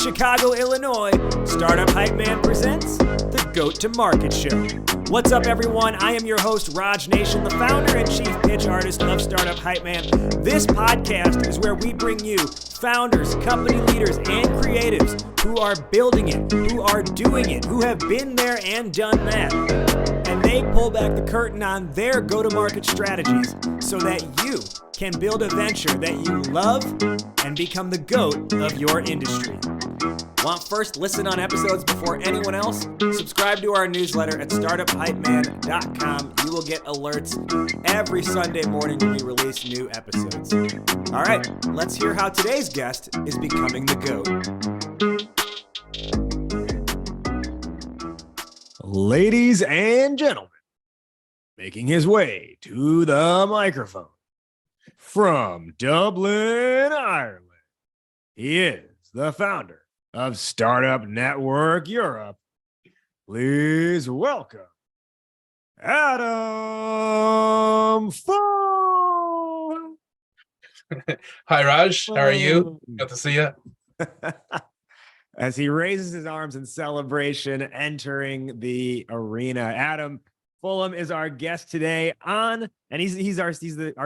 Chicago, Illinois, Startup Hype Man presents the Goat to Market Show. What's up, everyone? I am your host, Raj Nation, the founder and chief pitch artist of Startup Hype Man. This podcast is where we bring you founders, company leaders, and creatives who are building it, who are doing it, who have been there and done that. And they pull back the curtain on their go-to-market strategies so that you can build a venture that you love and become the GOAT of your industry. Want first listen on episodes before anyone else? Subscribe to our newsletter at startuphypeman.com. You will get alerts every Sunday morning when we release new episodes. All right, let's hear how today's guest is becoming the GOAT. Ladies and gentlemen, making his way to the microphone from Dublin, Ireland, he is the founder of Startup Network Europe. Please welcome Adam Fulham. Hi, Raj. How are you? Good to see you. As he raises his arms in celebration, entering the arena. Adam Fulham is our guest today and he's our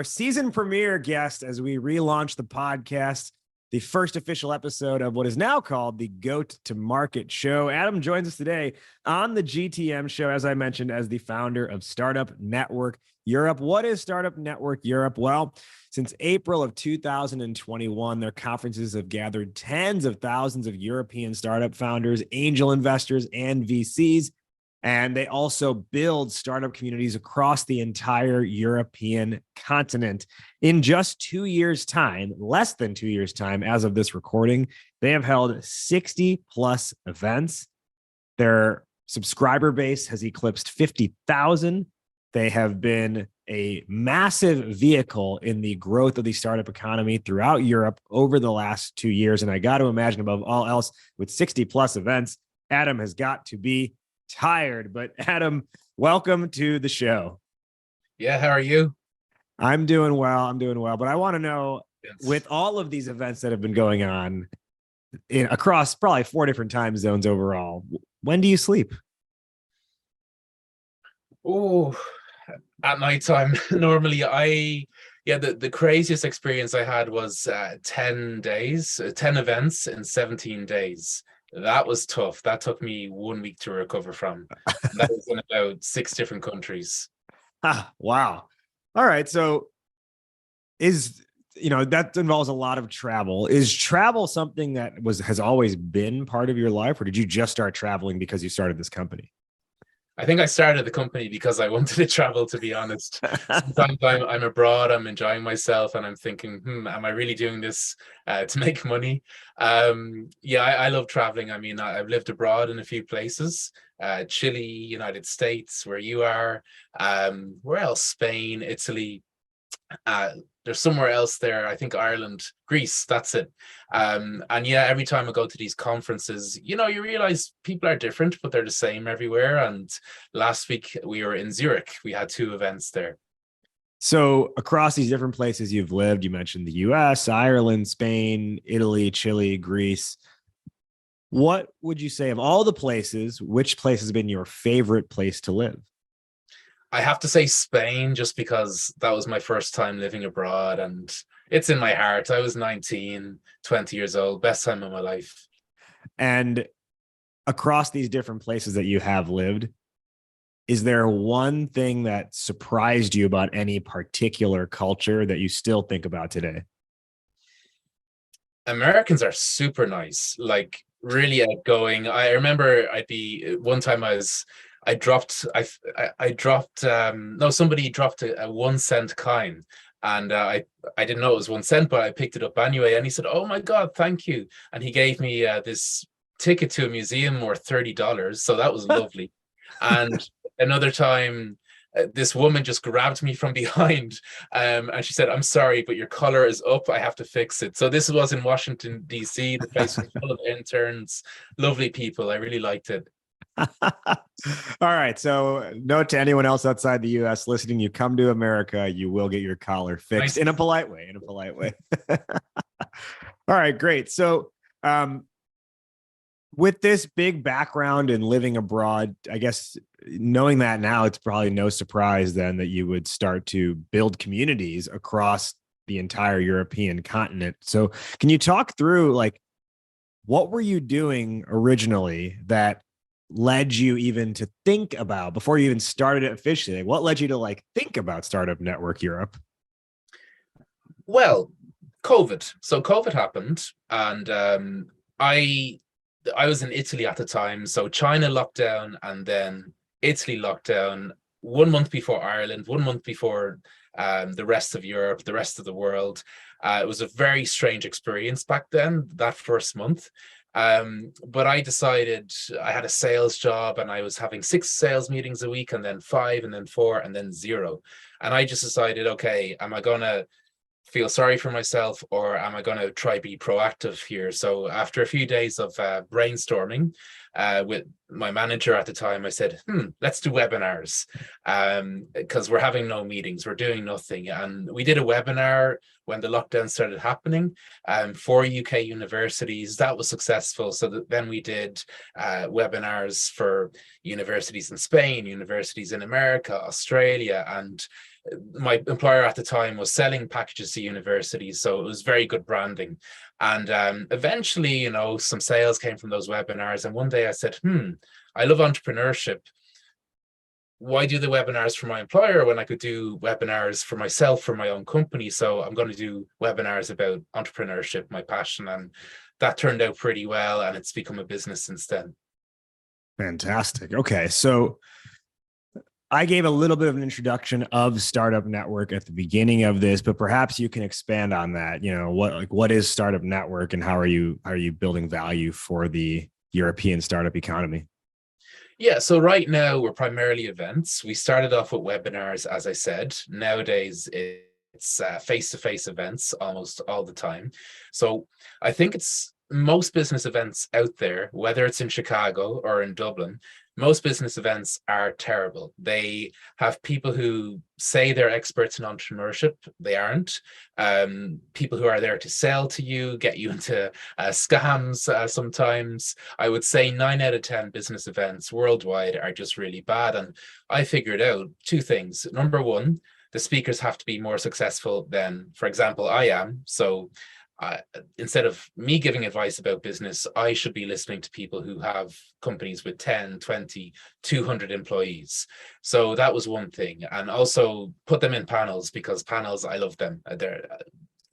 season premiere guest as we relaunch the podcast, the first official episode of what is now called the Goat to Market Show. Adam joins us today on the GTM show, as I mentioned, as the founder of Startup Network Europe. What is Startup Network Europe? Well, since April of 2021, their conferences have gathered tens of thousands of European startup founders, angel investors, and VCs. And they also build startup communities across the entire European continent. In just 2 years' time, less than 2 years' time, as of this recording, they have held 60 plus events. Their subscriber base has eclipsed 50,000. They have been a massive vehicle in the growth of the startup economy throughout Europe over the last 2 years. And I got to imagine, above all else, with 60 plus events, Adam has got to be tired. But Adam, welcome to the show. Yeah, how are you? I'm doing well. But I want to know, with all of these events that have been going on across probably 4 different time zones overall, when do you sleep? Oh, at nighttime. Normally, the craziest experience I had was 10 events in 17 days. That was tough. That took me 1 week to recover from. That was in about 6 different countries. Wow. All right. So that involves a lot of travel. Is travel something that has always been part of your life, or did you just start traveling because you started this company? I think I started the company because I wanted to travel, to be honest. Sometimes I'm abroad, I'm enjoying myself, and I'm thinking, am I really doing this to make money? I love traveling. I mean, I've lived abroad in a few places, Chile, United States, where you are, where else? Spain, Italy. There's somewhere else there, I think Ireland, Greece, that's it. Every time I go to these conferences, you realize people are different, but they're the same everywhere. And last week we were in Zurich. We had 2 events there. So across these different places you've lived, you mentioned the US, Ireland, Spain, Italy, Chile, Greece. What would you say, of all the places, which place has been your favorite place to live? I have to say Spain, just because that was my first time living abroad and it's in my heart. I was 19, 20 years old, best time of my life. And across these different places that you have lived, is there one thing that surprised you about any particular culture that you still think about today? Americans are super nice, like really outgoing. I remember somebody dropped a 1 cent coin, and I didn't know it was 1 cent, but I picked it up anyway, and he said, "Oh my God, thank you." And he gave me this ticket to a museum worth $30. So that was lovely. And another time, this woman just grabbed me from behind, and she said, "I'm sorry, but your collar is up. I have to fix it." So this was in Washington, D.C. The place was full of interns, lovely people. I really liked it. All right. So note to anyone else outside the US listening, you come to America, you will get your collar fixed in a polite way, All right, great. So with this big background in living abroad, I guess knowing that now, it's probably no surprise then that you would start to build communities across the entire European continent. So, can you talk through like what were you doing originally that led you even to think about before you even started it officially? What led you to like think about Startup Network Europe? Well, COVID. So COVID happened, and I was in Italy at the time. So China locked down, and then Italy locked down 1 month before Ireland, 1 month before the rest of Europe, the rest of the world. It was a very strange experience back then, that first month. But I decided I had a sales job and I was having 6 sales meetings a week, and then 5, and then 4, and then 0. And I just decided, okay, am I going to feel sorry for myself, or am I going to try be proactive here? So after a few days of brainstorming with my manager at the time, I said, let's do webinars, because we're having no meetings, we're doing nothing. And we did a webinar when the lockdown started happening for UK universities. That was successful. So then we did webinars for universities in Spain, universities in America, Australia, and my employer at the time was selling packages to universities, so it was very good branding. And eventually, some sales came from those webinars. And one day I said, I love entrepreneurship. Why do the webinars for my employer when I could do webinars for myself, for my own company? So I'm going to do webinars about entrepreneurship, my passion. And that turned out pretty well, and it's become a business since then. Fantastic. Okay. So I gave a little bit of an introduction of Startup Network at the beginning of this, but perhaps you can expand on that. What is Startup Network, and how are you building value for the European startup economy? Yeah, so right now we're primarily events. We started off with webinars, as I said. Nowadays it's face-to-face events almost all the time. So I think it's most business events out there, whether it's in Chicago or in Dublin, most business events are terrible. They have people who say they're experts in entrepreneurship. They aren't. People who are there to sell to you, get you into scams sometimes. I would say 9 out of 10 business events worldwide are just really bad. And I figured out 2 things. Number one, the speakers have to be more successful than, for example, I am. So instead of me giving advice about business, I should be listening to people who have companies with 10, 20, 200 employees. So that was one thing. And also put them in panels, because panels, I love them. They're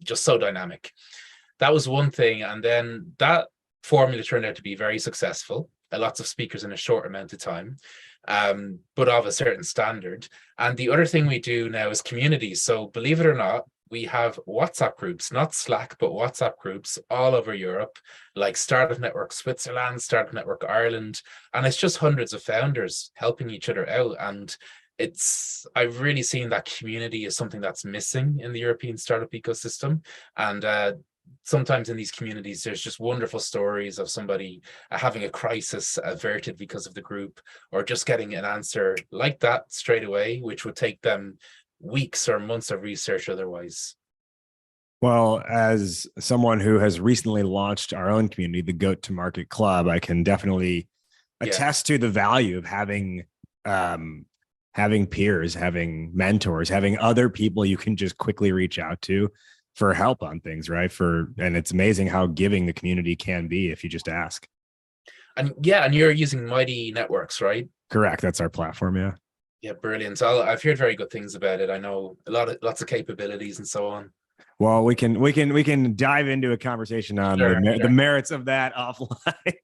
just so dynamic. That was one thing. And then that formula turned out to be very successful. Lots of speakers in a short amount of time, but of a certain standard. And the other thing we do now is communities. So believe it or not, we have WhatsApp groups, not Slack, but WhatsApp groups all over Europe, like Startup Network Switzerland, Startup Network Ireland, and it's just hundreds of founders helping each other out. And I've really seen that community is something that's missing in the European startup ecosystem. And sometimes in these communities, there's just wonderful stories of somebody having a crisis averted because of the group, or just getting an answer like that straight away, which would take them weeks or months of research otherwise. Well, as someone who has recently launched our own community, the Goat to Market Club, I can definitely attest to the value of having peers, having mentors, having other people you can just quickly reach out to for help on things, right? And it's amazing how giving the community can be if you just ask. And you're using Mighty Networks, right? Correct. That's our platform. Yeah. Yeah, brilliant. So I've heard very good things about it. I know lots of capabilities and so on. Well, we can dive into a conversation on the merits of that offline.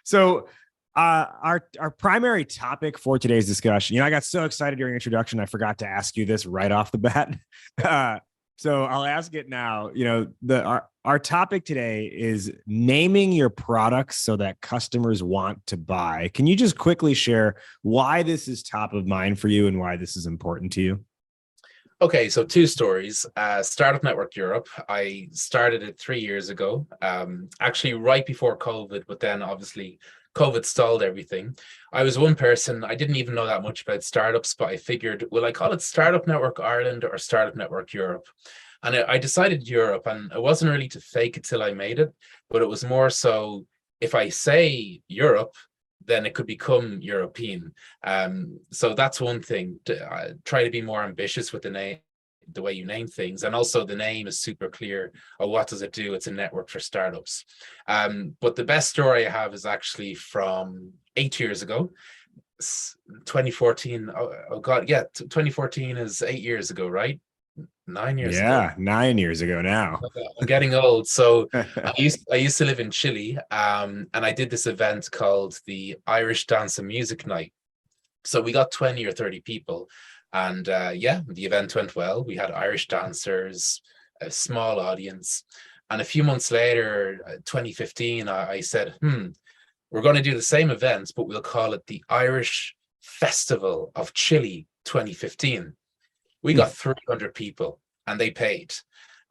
So, our primary topic for today's discussion. I got so excited during introduction, I forgot to ask you this right off the bat. So I'll ask it now. Our topic today is naming your products so that customers want to buy. Can you just quickly share why this is top of mind for you and why this is important to you? Okay, so 2 stories. Startup Network Europe. I started it 3 years ago, actually right before COVID, but then obviously COVID stalled everything. I was one person, I didn't even know that much about startups, but I figured, will I call it Startup Network Ireland or Startup Network Europe? And I decided Europe, and it wasn't really to fake it till I made it, but it was more so if I say Europe, then it could become European. So that's one thing. Try to be more ambitious with the name, the way you name things, and also the name is super clear. Or what does it do? It's a network for startups. But the best story I have is actually from 8 years ago. 2014. Oh God, yeah, 2014 is 8 years ago, right? 9 years ago. Yeah, 9 years ago now. I'm getting old. So I used to live in Chile, and I did this event called the Irish Dance and Music Night. So we got 20 or 30 people, and yeah, the event went well. We had Irish dancers, a small audience, and a few months later, 2015, I said, we're going to do the same event, but we'll call it the Irish Festival of Chile 2015. We got 300 people and they paid.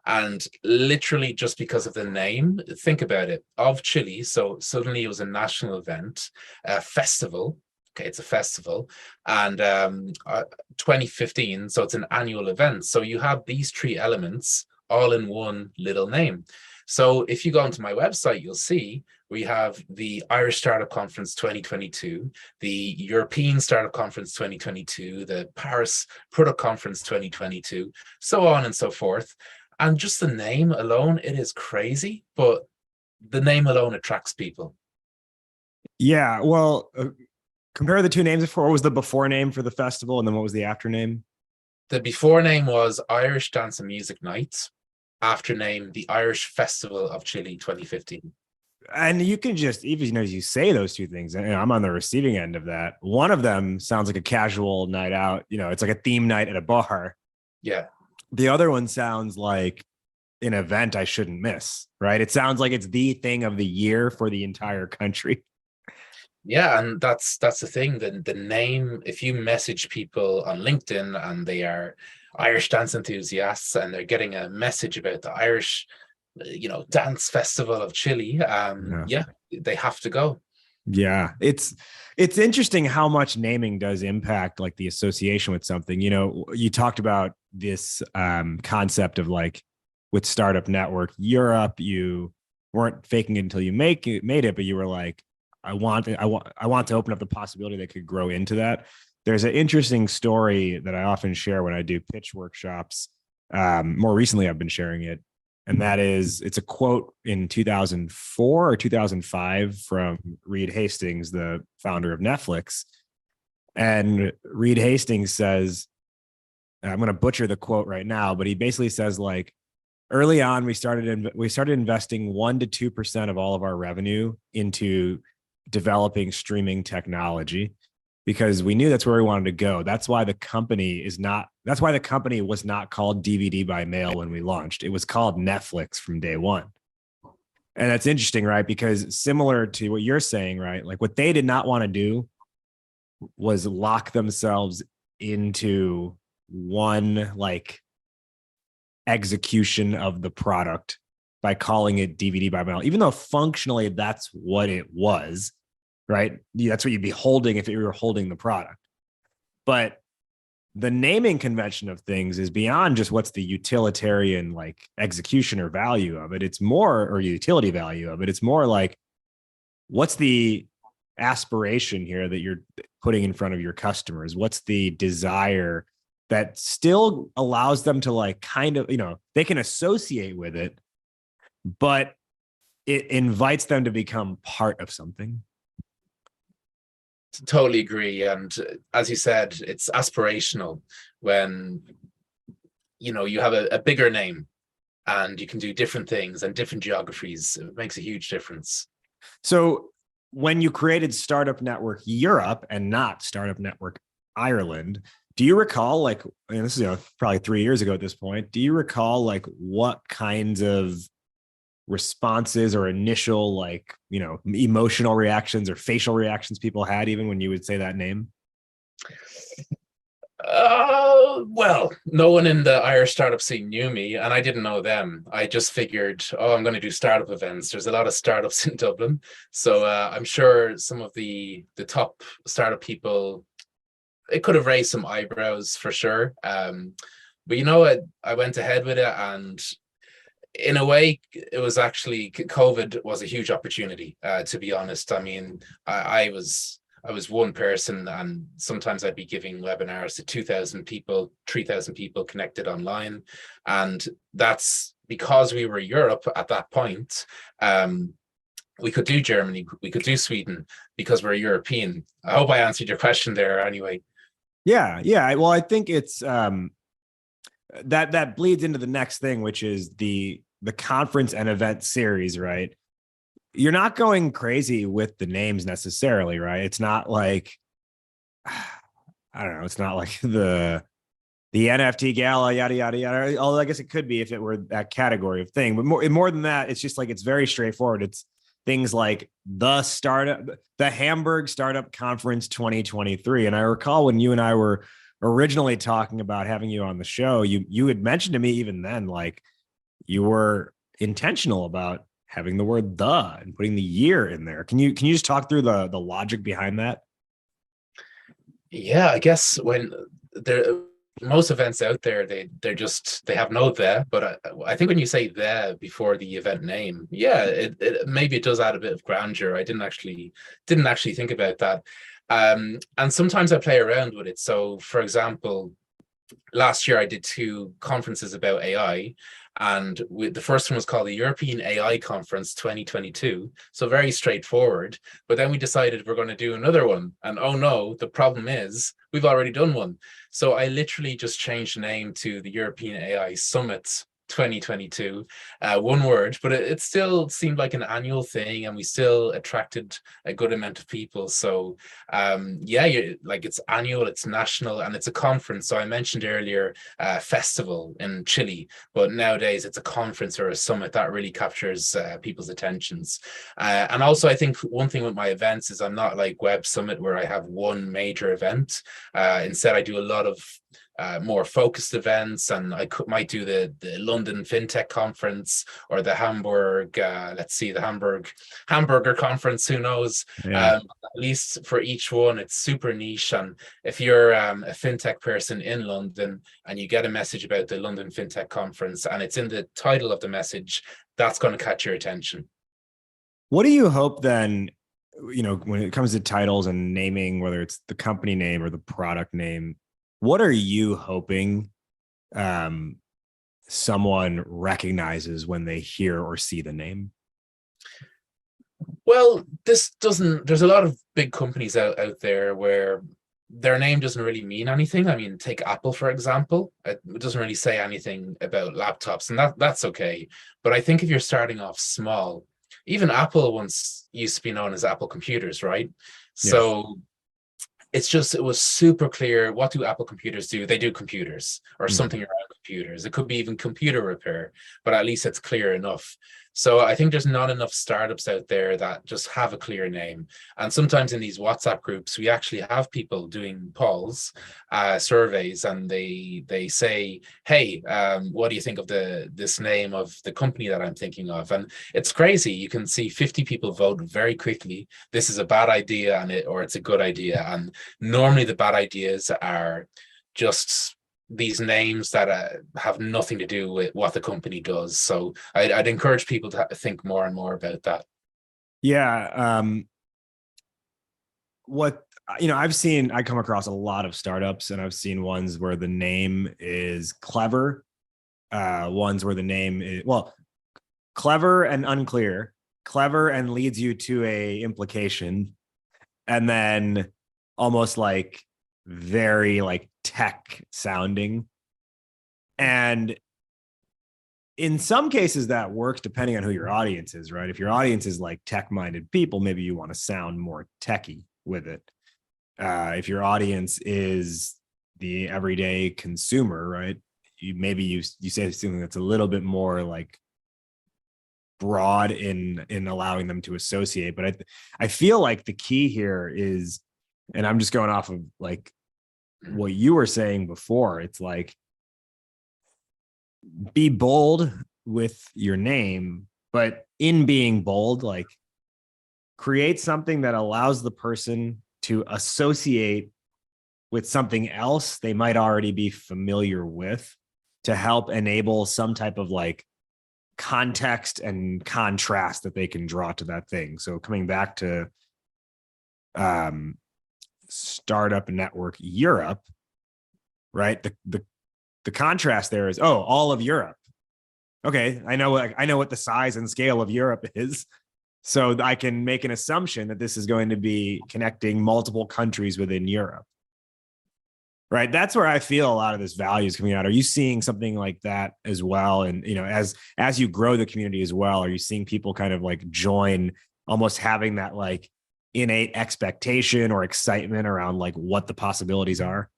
And literally just because of the name, think about it, of Chile. So suddenly it was a national event, a festival. Okay, it's a festival. And 2015, so it's an annual event. So you have these three elements all in one little name. So if you go onto my website, you'll see we have the Irish Startup Conference 2022, the European Startup Conference 2022, the Paris Product Conference 2022, so on and so forth. And just the name alone, it is crazy, but the name alone attracts people. Yeah, well, compare the two names before. What was the before name for the festival, and then what was the after name? The before name was Irish Dance and Music Nights. After name, the Irish Festival of Chile 2015. And you can just, even as you say those two things, and I'm on the receiving end of that. One of them sounds like a casual night out. It's like a theme night at a bar. Yeah. The other one sounds like an event I shouldn't miss, right? It sounds like it's the thing of the year for the entire country. Yeah, and that's the thing. The name, if you message people on LinkedIn and they are Irish dance enthusiasts and they're getting a message about the Irish, dance festival of Chile, yeah, they have to go. Yeah, it's interesting how much naming does impact like the association with something. You talked about this concept of like with Startup Network Europe, you weren't faking it until you made it, but you were like, I want to open up the possibility that could grow into that. There's an interesting story that I often share when I do pitch workshops. More recently, I've been sharing it. And that is, it's a quote in 2004 or 2005 from Reed Hastings, the founder of Netflix. And Reed Hastings says, I'm going to butcher the quote right now, but he basically says like, early on, we started investing 1% to 2% of all of our revenue into developing streaming technology because we knew that's where we wanted to go. That's why the company was not called DVD by mail when we launched. It was called Netflix from day one. And that's interesting, right? Because similar to what you're saying, right? Like what they did not want to do was lock themselves into one like execution of the product by calling it DVD by mail, even though functionally that's what it was, right? That's what you'd be holding if you were holding the product. But the naming convention of things is beyond just what's the utilitarian like execution or value of it. It's more, or utility value of it. It's more like, what's the aspiration here that you're putting in front of your customers? What's the desire that still allows them to like kind of, they can associate with it, but it invites them to become part of something. Totally agree. And as you said, it's aspirational when, you have a bigger name and you can do different things and different geographies. It makes a huge difference. So when you created Startup Network Europe and not Startup Network Ireland, do you recall like, and this is probably 3 years ago at this point, do you recall like what kinds of responses or initial like, emotional reactions or facial reactions people had even when you would say that name? Well, no one in the Irish startup scene knew me and I didn't know them. I just figured, I'm going to do startup events. There's a lot of startups in Dublin. So I'm sure some of the top startup people, it could have raised some eyebrows for sure. But I went ahead with it and in a way, it was actually COVID was a huge opportunity. To be honest, I mean, I was one person, and sometimes I'd be giving webinars to 2,000 people, 3,000 people connected online, and that's because we were Europe at that point. We could do Germany, we could do Sweden because we're European. I hope I answered your question there. Anyway. Yeah, yeah. Well, I think it's that bleeds into the next thing, which is the conference and event series, right? You're not going crazy with the names necessarily, right? It's not like I don't know, it's not like the NFT gala, yada yada yada. Although I guess it could be if it were that category of thing, but more than that, it's just like it's very straightforward. It's things like the Hamburg Startup Conference 2023. And I recall when you and I were originally talking about having you on the show, you had mentioned to me even then, like you were intentional about having the word "the" and putting the year in there. Can you just talk through the logic behind that? Yeah, I guess when there most events out there, they have no there, but I think when you say there before the event name, yeah, maybe it does add a bit of grandeur. I didn't actually think about that. And sometimes I play around with it. So for example, last year I did 2 conferences about AI, and the first one was called the European AI Conference 2022. So very straightforward. But then we decided we're going to do another one, and oh no, the problem is we've already done one. So I literally just changed the name to the European AI Summit 2022, one word, but it still seemed like an annual thing, and we still attracted a good amount of people. So yeah, like it's annual, it's national, and it's a conference. So I mentioned earlier festival in Chile, but nowadays it's a conference or a summit that really captures people's attentions. And also I think one thing with my events is I'm not like Web Summit where I have one major event. Instead I do a lot of more focused events, and I might do the London FinTech conference or the Hamburg, the Hamburger conference, who knows? Yeah. At least for each one, it's super niche. And if you're a FinTech person in London and you get a message about the London FinTech conference and it's in the title of the message, that's going to catch your attention. What do you hope then, when it comes to titles and naming, whether it's the company name or the product name, what are you hoping someone recognizes when they hear or see the name? Well, there's a lot of big companies out there where their name doesn't really mean anything. I mean, take Apple, for example. It doesn't really say anything about laptops, and that's okay. But I think if you're starting off small, even Apple once used to be known as Apple Computers, right? Yeah. So it was super clear. What do Apple computers do? They do computers or something around computers. It could be even computer repair, but at least it's clear enough. So I think there's not enough startups out there that just have a clear name. And sometimes in these WhatsApp groups, we actually have people doing polls, surveys, and they say, "Hey, what do you think of this name of the company that I'm thinking of?" And it's crazy. You can see 50 people vote very quickly. This is a bad idea, or it's a good idea. And normally the bad ideas are just these names that have nothing to do with what the company does. So I'd encourage people to think more and more about that. Yeah. I come across a lot of startups, and I've seen ones where the name is clever, ones where the name is, well, clever and unclear, clever and leads you to a implication, and then almost like very like tech sounding. And in some cases that works depending on who your audience is, right? If your audience is like tech-minded people, maybe you want to sound more techy with it. If your audience is the everyday consumer, right? You say something that's a little bit more like broad in allowing them to associate. But I feel like the key here is, and I'm just going off of like what you were saying before, it's like be bold with your name, but in being bold, like create something that allows the person to associate with something else they might already be familiar with, to help enable some type of like context and contrast that they can draw to that thing. So coming back to Startup Network Europe, right? The contrast there is, oh, all of Europe. Okay, I know what the size and scale of Europe is. So I can make an assumption that this is going to be connecting multiple countries within Europe. Right. That's where I feel a lot of this value is coming out. Are you seeing something like that as well? And, as you grow the community as well, are you seeing people kind of like join, almost having that like innate expectation or excitement around like what the possibilities are?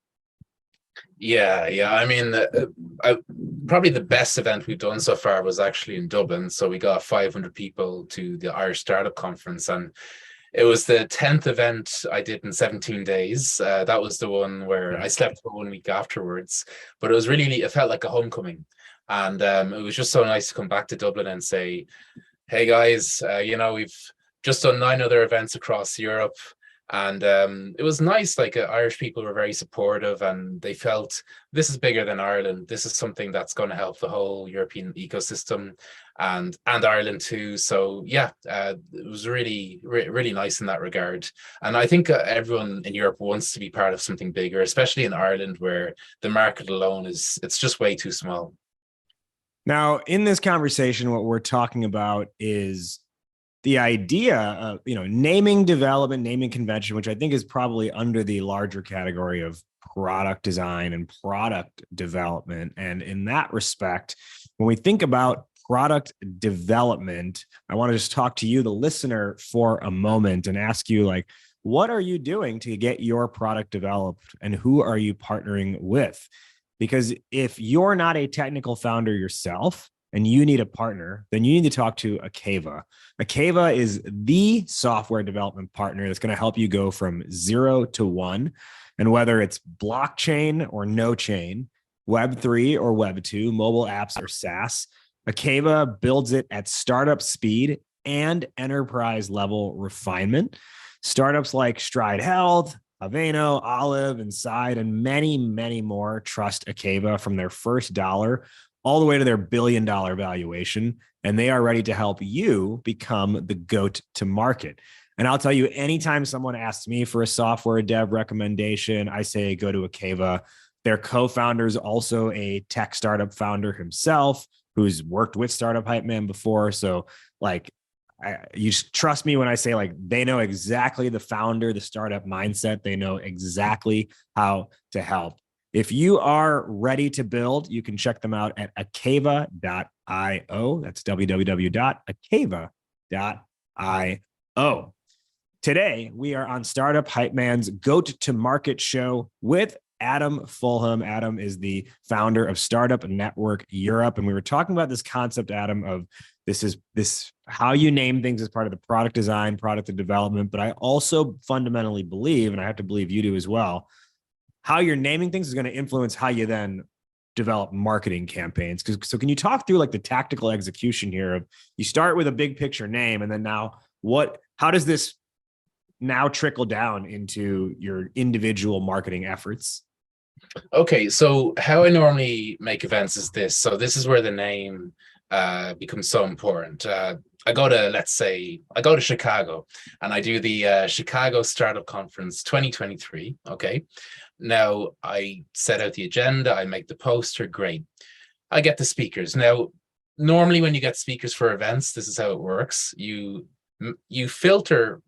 Yeah. I mean, probably the best event we've done so far was actually in Dublin. So we got 500 people to the Irish Startup Conference, and it was the 10th event I did in 17 days. That was the one where I slept for 1 week afterwards, but it was really, it felt like a homecoming. And it was just so nice to come back to Dublin and say, hey guys, we've just done 9 other events across Europe. And it was nice. Like Irish people were very supportive, and they felt this is bigger than Ireland. This is something that's going to help the whole European ecosystem, and Ireland too. So yeah, it was really nice in that regard. And I think everyone in Europe wants to be part of something bigger, especially in Ireland, where the market alone it's just way too small. Now, in this conversation, what we're talking about is the idea of, naming development, naming convention, which I think is probably under the larger category of product design and product development. And in that respect, when we think about product development, I want to just talk to you, the listener, for a moment and ask you, like, what are you doing to get your product developed, and who are you partnering with? Because if you're not a technical founder yourself and you need a partner, then you need to talk to Akava. Akava is the software development partner that's going to help you go from 0 to 1. And whether it's blockchain or no chain, Web3 or Web2, mobile apps or SaaS, Akava builds it at startup speed and enterprise level refinement. Startups like Stride Health, Haveno, Olive, Inside, and many, many more trust Akava from their first dollar all the way to their $1 billion valuation. And they are ready to help you become the GOAT to market. And I'll tell you, anytime someone asks me for a software dev recommendation, I say go to Akava. Their co-founder is also a tech startup founder himself, who's worked with Startup Hype Man before. So like, you trust me when I say, like, they know exactly the founder, the startup mindset. They know exactly how to help. If you are ready to build, you can check them out at akava.io. That's www.akava.io. Today, we are on Startup Hype Man's GOAT to Market show with Adam Fulham. Adam is the founder of Startup Network Europe. And we were talking about this concept, Adam, of this how you name things as part of the product design, product and development. But I also fundamentally believe, and I have to believe you do as well, how you're naming things is going to influence how you then develop marketing campaigns. So can you talk through like the tactical execution here of, you start with a big picture name, and then now how does this now trickle down into your individual marketing efforts? Okay, so how I normally make events is this. So this is where the name becomes so important. I go to Chicago, and I do the Chicago Startup Conference 2023. Okay. Now I set out the agenda, I make the poster, great. I get the speakers. Now, normally when you get speakers for events, this is how it works. You filter,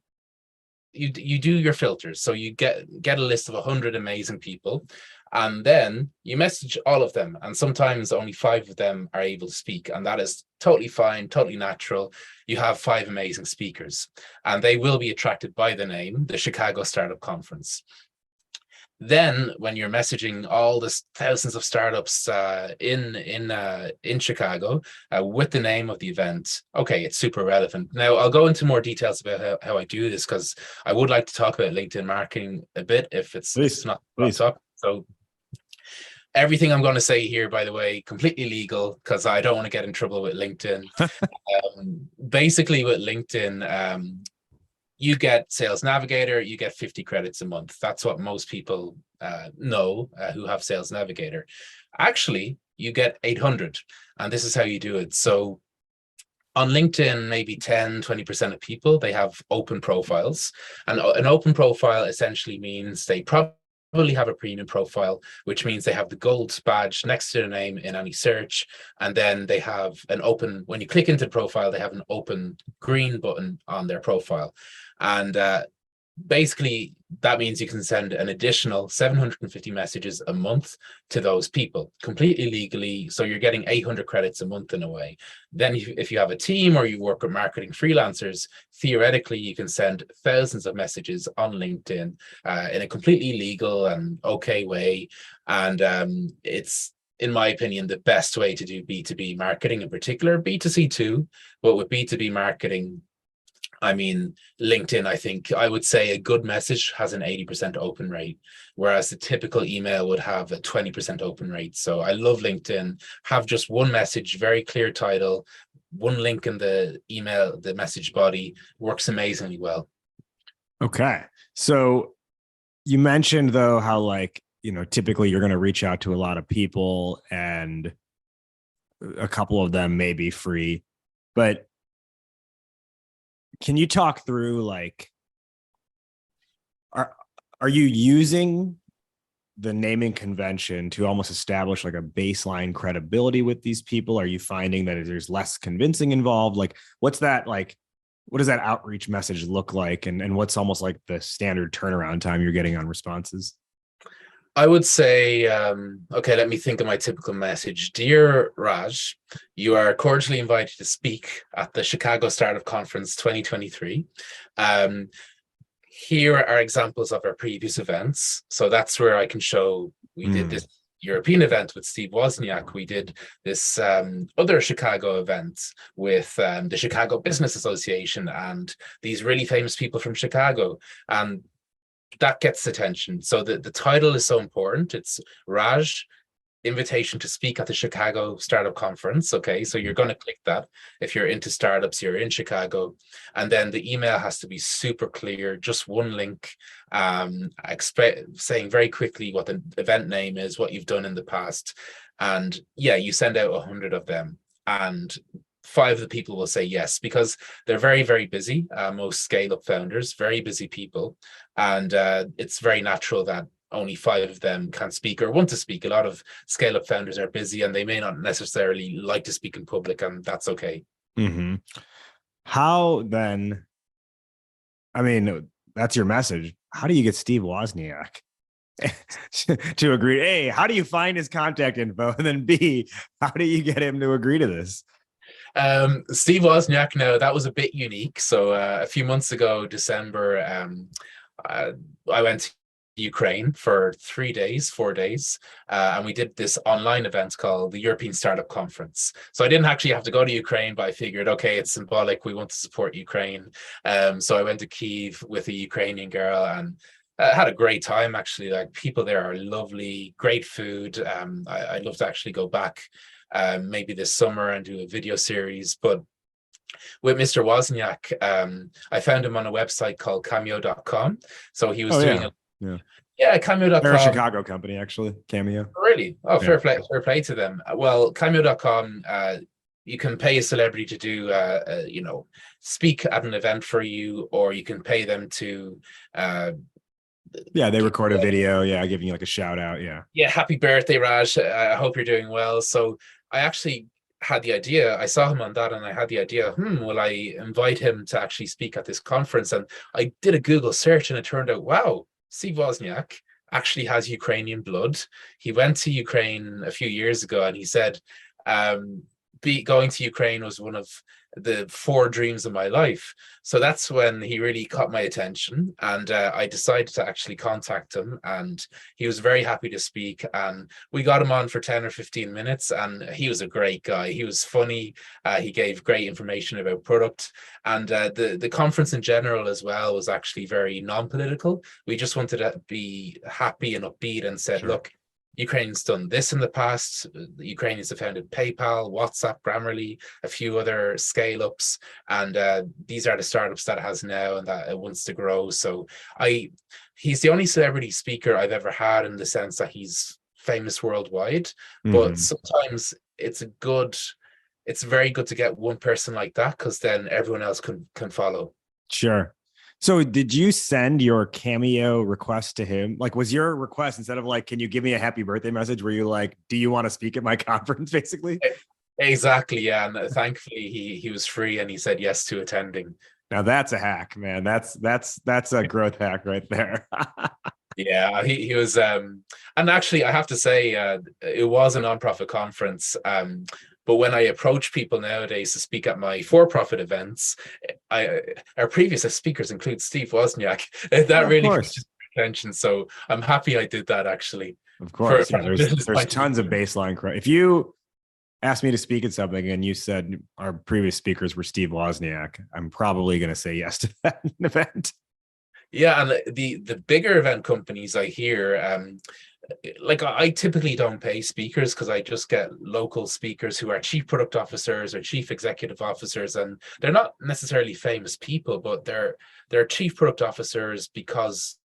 you do your filters. So you get a list of 100 amazing people, and then you message all of them. And sometimes only 5 of them are able to speak. And that is totally fine, totally natural. You have 5 amazing speakers, and they will be attracted by the name, the Chicago Startup Conference. Then when you're messaging all the thousands of startups in Chicago with the name of the event, okay, it's super relevant. Now I'll go into more details about how I do this, because I would like to talk about LinkedIn marketing a bit if it's not up. So everything I'm going to say here, by the way, completely legal, because I don't want to get in trouble with LinkedIn. Basically with LinkedIn, you get Sales Navigator, you get 50 credits a month. That's what most people know who have Sales Navigator. Actually, you get 800, and this is how you do it. So On LinkedIn, maybe 10-20% of people, they have open profiles. And an open profile essentially means they probably have a premium profile, which means they have the gold badge next to their name in any search. And then they have an open, when you click into the profile, they have an open green button on their profile. And basically, that means you can send an additional 750 messages a month to those people completely legally. So you're getting 800 credits a month in a way. Then if you have a team or you work with marketing freelancers, theoretically, you can send thousands of messages on LinkedIn in a completely legal and okay way. And it's, in my opinion, the best way to do B2B marketing in particular, B2C too, but with B2B marketing, I mean, LinkedIn, I think I would say a good message has an 80% open rate, whereas the typical email would have a 20% open rate. So I love LinkedIn. Have just one message, very clear title, one link in the email, the message body, works amazingly well. Okay. So you mentioned though how like, typically you're going to reach out to a lot of people and a couple of them may be free, but can you talk through like, are you using the naming convention to almost establish like a baseline credibility with these people? Are you finding that there's less convincing involved? Like, what's that like? What does that outreach message look like? And what's almost like the standard turnaround time you're getting on responses? I would say, okay, let me think of my typical message. Dear Raj, you are cordially invited to speak at the Chicago Startup Conference 2023. Here are examples of our previous events. So that's where I can show we did this European event with Steve Wozniak. We did this other Chicago event with the Chicago Business Association and these really famous people from Chicago. And that gets attention. So the title is so important. It's Raj, invitation to speak at the Chicago Startup Conference. Okay, so you're going to click that if you're into startups, you're in Chicago. And then the email has to be super clear, just one link, saying very quickly what the event name is, what you've done in the past. And yeah, you send out 100 of them. And 5 of the people will say yes, because they're very, very busy. Most scale-up founders, very busy people. And it's very natural that only 5 of them can speak or want to speak. A lot of scale-up founders are busy and they may not necessarily like to speak in public, and that's okay. Mm-hmm. How then, I mean, that's your message. How do you get Steve Wozniak to agree? A, how do you find his contact info? And then B, how do you get him to agree to this? Steve Wozniak, now that was a bit unique. So a few months ago, December, I went to Ukraine for 4 days, and we did this online event called the European Startup Conference. So I didn't actually have to go to Ukraine, but I figured, okay, it's symbolic. We want to support Ukraine. So I went to Kyiv with a Ukrainian girl and had a great time, actually. Like, people there are lovely, great food. I'd love to actually go back maybe this summer and do a video series. But with Mr. Wozniak, I found him on a website called cameo.com. So he was doing cameo.com. They're a Chicago company, actually. Cameo. Really? Oh, fair play to them. Well, cameo.com, you can pay a celebrity to do speak at an event for you, or you can pay them to they record a video, giving you like a shout out. Happy birthday, Raj. I hope you're doing well. So I actually had the idea, I saw him on that and I had the idea, will I invite him to actually speak at this conference? And I did a Google search and it turned out, wow, Steve Wozniak actually has Ukrainian blood. He went to Ukraine a few years ago and he said, going to Ukraine was one of the 4 dreams of my life. So that's when he really caught my attention, and I decided to actually contact him, and he was very happy to speak, and we got him on for 10 or 15 minutes, and he was a great guy. He was funny. He gave great information about product, and the conference in general as well was actually very non-political. We just wanted to be happy and upbeat and said, look, Ukraine's done this in the past. The Ukrainians have founded PayPal, WhatsApp, Grammarly, a few other scale-ups, and these are the startups that it has now and that it wants to grow. So he's the only celebrity speaker I've ever had, in the sense that he's famous worldwide. But sometimes it's a good it's very good to get one person like that, because then everyone else can follow. Sure. So did you send your Cameo request to him? Like, was your request, instead of like, can you give me a happy birthday message, were you like, do you want to speak at my conference, basically? Exactly, yeah. And thankfully he was free and he said yes to attending. Now that's a hack, man. That's a growth hack right there. Yeah, he was and actually I have to say it was a non-profit conference. But when I approach people nowadays to speak at my for-profit events, our previous speakers include Steve Wozniak. That Of really course. catches attention. So I'm happy I did that, actually. Of course. Yeah, For a business there's point of tons of view. baseline. If you asked me to speak at something and you said our previous speakers were Steve Wozniak, I'm probably going to say yes to that event. Yeah, and the bigger event companies I hear, like I typically don't pay speakers, because I just get local speakers who are chief product officers or chief executive officers, and they're not necessarily famous people, but they're chief product officers because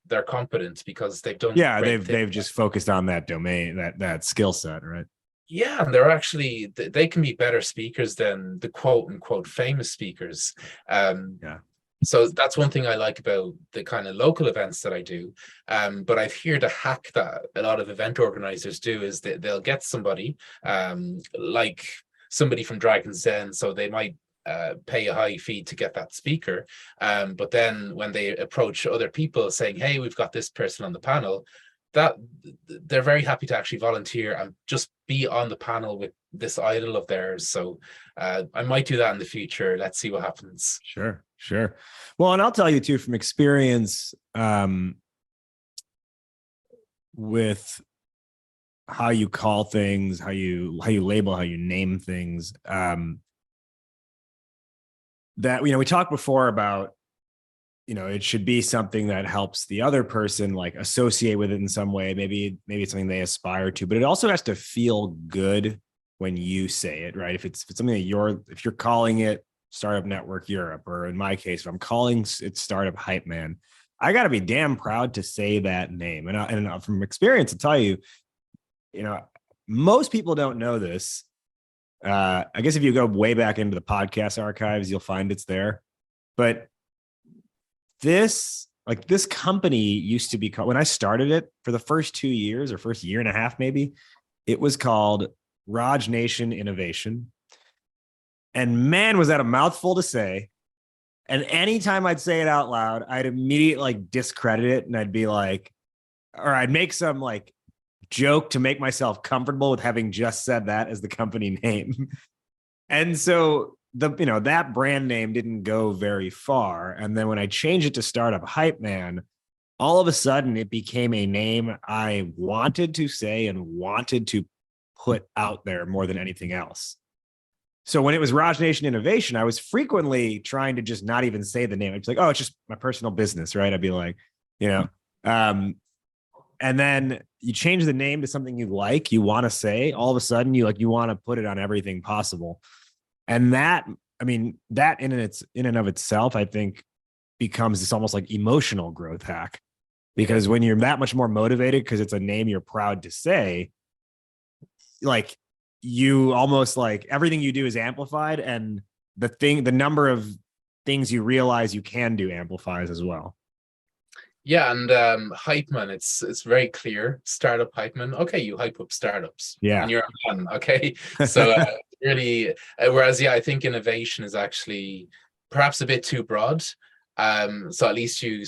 they're competent, because they've done Yeah, great things. they've just focused on that domain, that skill set, right? Yeah, and they're actually, they can be better speakers than the quote unquote famous speakers. Yeah. So that's one thing I like about the kind of local events that I do. But I've heard a hack that a lot of event organizers do is that they'll get somebody, like somebody from Dragon's Den, so they might pay a high fee to get that speaker. But then when they approach other people saying, hey, we've got this person on the panel, that they're very happy to actually volunteer and just be on the panel with this idol of theirs. So I might do that in the future. Let's see what happens. Sure. Well, and I'll tell you too, from experience, with how you call things, how you label, how you name things, that, we talked before about, it should be something that helps the other person like associate with it in some way. Maybe it's something they aspire to, but it also has to feel good when you say it, right? If it's something that if you're calling it Startup Network Europe, or in my case, if I'm calling it Startup Hype Man, I got to be damn proud to say that name. And from experience, to tell you, most people don't know this. I guess if you go way back into the podcast archives, you'll find it's there. But this company used to be called, when I started it, for the first 2 years or first year and a half, maybe, it was called Raj Nation Innovation. And man, was that a mouthful to say. And anytime I'd say it out loud, I'd immediately like discredit it. And I'd be like, or I'd make some like joke to make myself comfortable with having just said that as the company name. And so that brand name didn't go very far. And then when I changed it to Startup Hype Man, all of a sudden it became a name I wanted to say and wanted to put out there more than anything else. So when it was Raj Nation Innovation, I was frequently trying to just not even say the name. It's like, oh, it's just my personal business, right? I'd be like, and then you change the name to something you want to say. All of a sudden, you want to put it on everything possible. And that in and of itself, I think, becomes this almost like emotional growth hack, because when you're that much more motivated because it's a name you're proud to say, like, you almost like everything you do is amplified, and the number of things you realize you can do amplifies as well. Yeah, and hype man, it's very clear. Startup hype man. Okay, you hype up startups. Yeah. And you're a man. Okay. So really, whereas I think innovation is actually perhaps a bit too broad. So at least you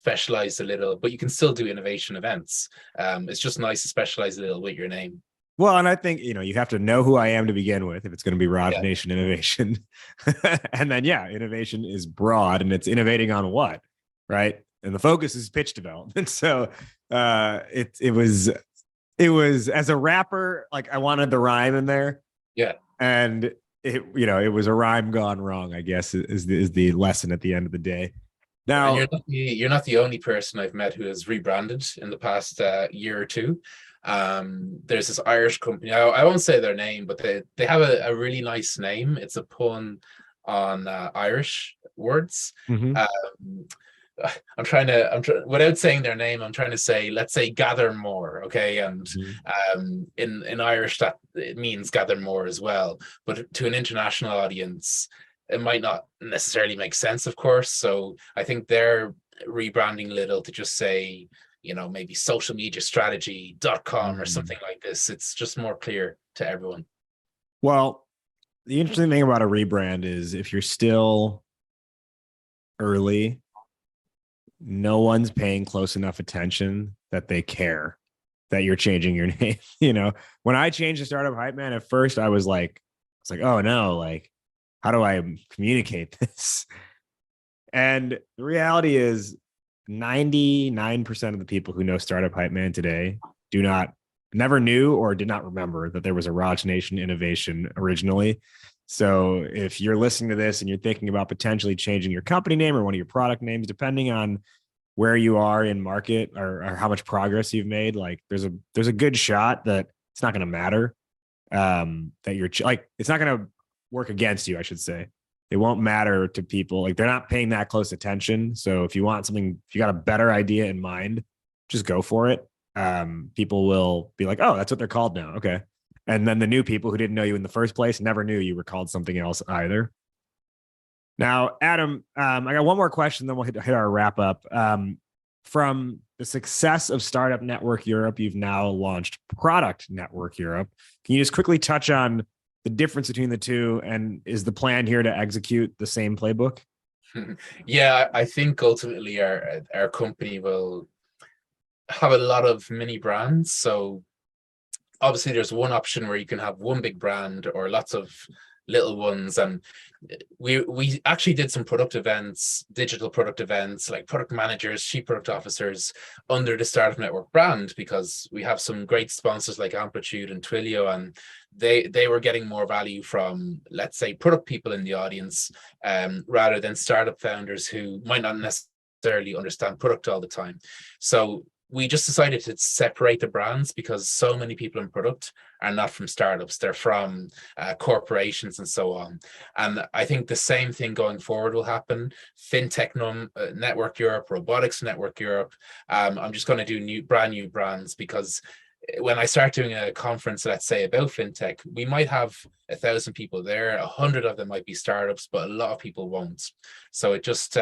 specialize a little, but you can still do innovation events. It's just nice to specialize a little with your name. Well, and I think, you have to know who I am to begin with, if it's going to be Raj Nation Innovation. And then, innovation is broad, and it's innovating on what, right? And the focus is pitch development. So it was as a rapper, like, I wanted the rhyme in there. Yeah. And it was a rhyme gone wrong, I guess, is the lesson at the end of the day. Now, you're not the only person I've met who has rebranded in the past year or two. There's this Irish company. I won't say their name, but they have a really nice name. It's a pun on Irish words. Mm-hmm. without saying their name, I'm trying to say, let's say gather more, okay? And Mhm. in Irish, that it means gather more as well. But to an international audience, it might not necessarily make sense, of course. So I think they're rebranding a little to just say, maybe social media strategy.com or Mhm. something like this. It's just more clear to everyone. Well, the interesting thing about a rebrand is if you're still early, no one's paying close enough attention that they care that you're changing your name. When I changed to Startup Hype Man, at first I was like, oh no, like, how do I communicate this? And the reality is 99% of the people who know Startup Hype Man today do not never knew or did not remember that there was a Raj Nation innovation originally. So if you're listening to this and you're thinking about potentially changing your company name or one of your product names, depending on where you are in market or how much progress you've made, like there's a good shot that it's not going to matter. That you're like, it's not going to work against you, I should say. It won't matter to people. Like they're not paying that close attention. So if you want something, if you got a better idea in mind, just go for it. People will be like, oh, that's what they're called now. Okay. And then the new people who didn't know you in the first place never knew you were called something else either. Now, Adam, I got one more question, then we'll hit our wrap up. From the success of Startup Network Europe, you've now launched Product Network Europe. Can you just quickly touch on the difference between the two? And is the plan here to execute the same playbook? Yeah, I think ultimately our company will have a lot of mini brands. So obviously there's one option where you can have one big brand or lots of little ones, and we actually did some product events, digital product events, like product managers, chief product officers under the Startup Network brand, because we have some great sponsors like Amplitude and Twilio, and they were getting more value from, let's say, product people in the audience, rather than startup founders who might not necessarily understand product all the time. So we just decided to separate the brands because so many people in product are not from startups. They're from corporations and so on. And I think the same thing going forward will happen. FinTech Network Europe, Robotics Network Europe. I'm just going to do brand new brands, because when I start doing a conference, let's say about fintech, we might have 1,000 people there. 100 of them might be startups, but a lot of people won't. So it just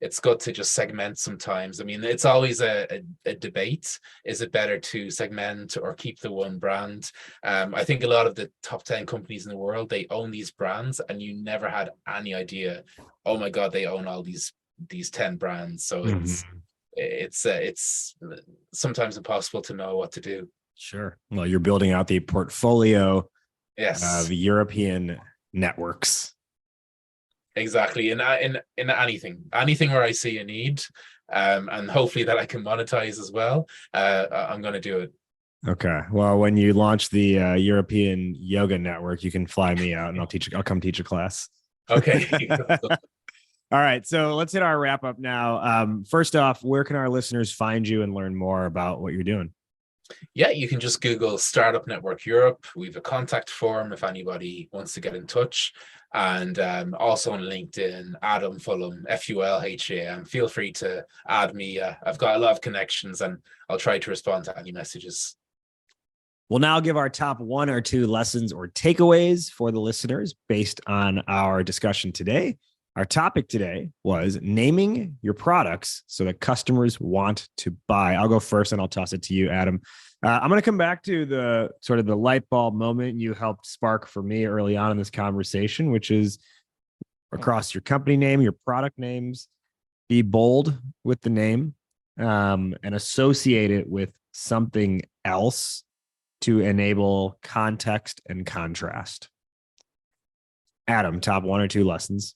it's good to just segment sometimes. I mean, it's always a debate. Is it better to segment or keep the one brand? I think a lot of the top 10 companies in the world, they own these brands, and you never had any idea, oh my God, they own all these 10 brands. So Mhm. it's sometimes impossible to know what to do. Sure. Well, you're building out the portfolio of Yes, European networks. exactly. In anything where I see a need, and hopefully that I can monetize as well, I'm going to do it. Okay. Well, when you launch the European Yoga Network, you can fly me out and I'll come teach a class. Okay. All right. So let's hit our wrap up now. First off, where can our listeners find you and learn more about what you're doing? Yeah, you can just Google Startup Network Europe. We have a contact form if anybody wants to get in touch. And also on LinkedIn, Adam Fulham, Fulham. Feel free to add me. I've got a lot of connections, and I'll try to respond to any messages. We'll now give our top one or two lessons or takeaways for the listeners based on our discussion today. Our topic today was naming your products so that customers want to buy. I'll go first and I'll toss it to you, Adam. I'm going to come back to the sort of the light bulb moment you helped spark for me early on in this conversation, which is across your company name, your product names, be bold with the name, and associate it with something else to enable context and contrast. Adam, top one or two lessons.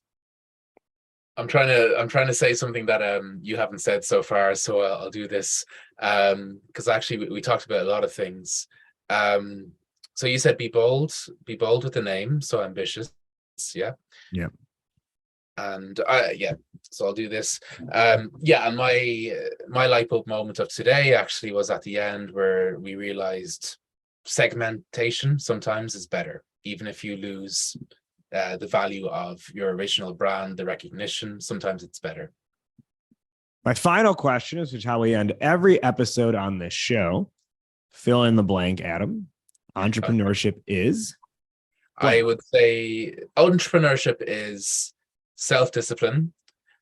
I'm trying to say something that you haven't said so far, so I'll do this, because actually we talked about a lot of things. So you said be bold with the name, so ambitious, yeah. Yeah. And yeah, so I'll do this. Yeah, and my light bulb moment of today actually was at the end, where we realized segmentation sometimes is better, even if you lose the value of your original brand, the recognition. Sometimes it's better. My final question is, which is how we end every episode on this show. Fill in the blank, Adam. Entrepreneurship is? I would say entrepreneurship is self-discipline,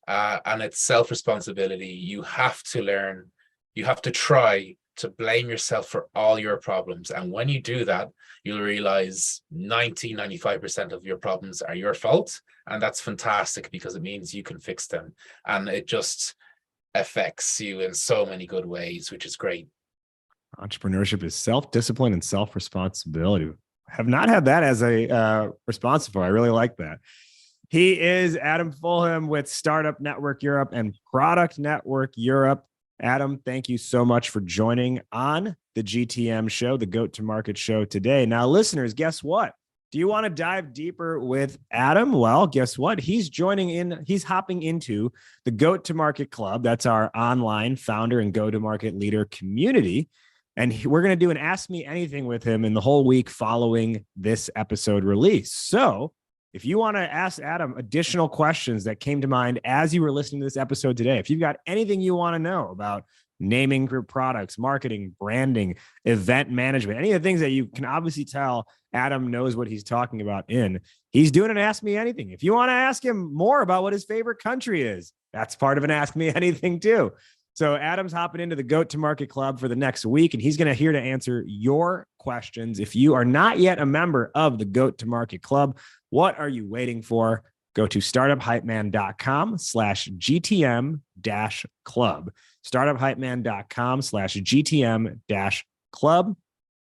and it's self-responsibility. You have to learn, you have to try to blame yourself for all your problems. And when you do that, you'll realize 95% of your problems are your fault. And that's fantastic because it means you can fix them. And it just affects you in so many good ways, which is great. Entrepreneurship is self-discipline and self-responsibility. Have not had that as a response before. I really like that. He is Adam Fulham with Startup Network Europe and Product Network Europe. Adam, thank you so much for joining on the GTM show, the Goat to Market show today. Now, listeners, guess what? Do you want to dive deeper with Adam? Well, guess what? He's hopping into the Goat to Market Club. That's our online founder and go-to-market leader community. And we're going to do an Ask Me Anything with him in the whole week following this episode release. So if you want to ask Adam additional questions that came to mind as you were listening to this episode today, if you've got anything you want to know about naming your products, marketing, branding, event management, any of the things that you can obviously tell Adam knows what he's talking about he's doing an Ask Me Anything. If you want to ask him more about what his favorite country is, that's part of an Ask Me Anything too. So Adam's hopping into the Goat to Market Club for the next week, and he's going to here to answer your questions. If you are not yet a member of the Goat to Market Club, what are you waiting for? Go to startuphypeman.com/GTM-club. Startuphypeman.com/GTM-club.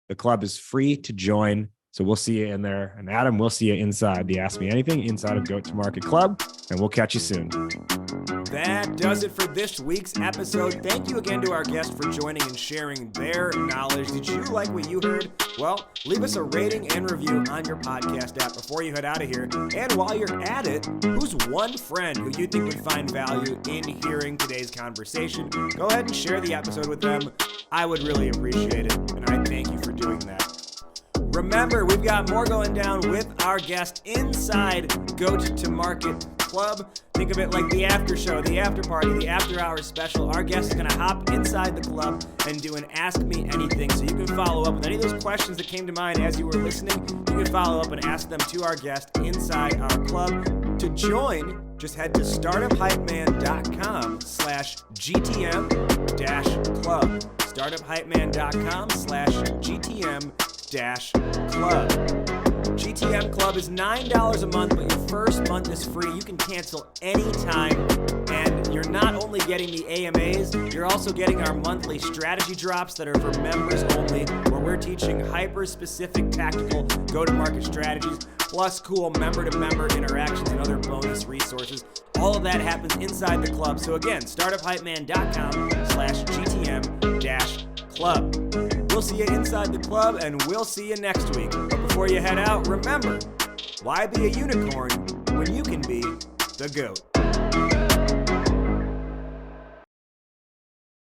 The club is free to join. So we'll see you in there. And Adam, we'll see you inside the Ask Me Anything inside of Goat to Market Club. And we'll catch you soon. That does it for this week's episode. Thank you again to our guests for joining and sharing their knowledge. Did you like what you heard? Well, leave us a rating and review on your podcast app before you head out of here. And while you're at it, who's one friend who you think would find value in hearing today's conversation? Go ahead and share the episode with them. I would really appreciate it, and I thank you for doing that. Remember, we've got more going down with our guest inside Goat to Market Club. Think of it like the after show, the after party, the after hours special. Our guest is going to hop inside the club and do an Ask Me Anything. So you can follow up with any of those questions that came to mind as you were listening. You can follow up and ask them to our guest inside our club. To join, just head to startuphypeman.com/GTM-club. startuphypeman.com/GTM-club. GTM Club is $9 a month, but your first month is free. You can cancel anytime, and you're not only getting the AMAs, you're also getting our monthly strategy drops that are for members only, where we're teaching hyper-specific tactical go-to-market strategies, plus cool member-to-member interactions and other bonus resources. All of that happens inside the club. So again, startuphypeman.com/GTM-club. We'll see you inside the club, and we'll see you next week. But before you head out, remember, why be a unicorn when you can be the GOAT?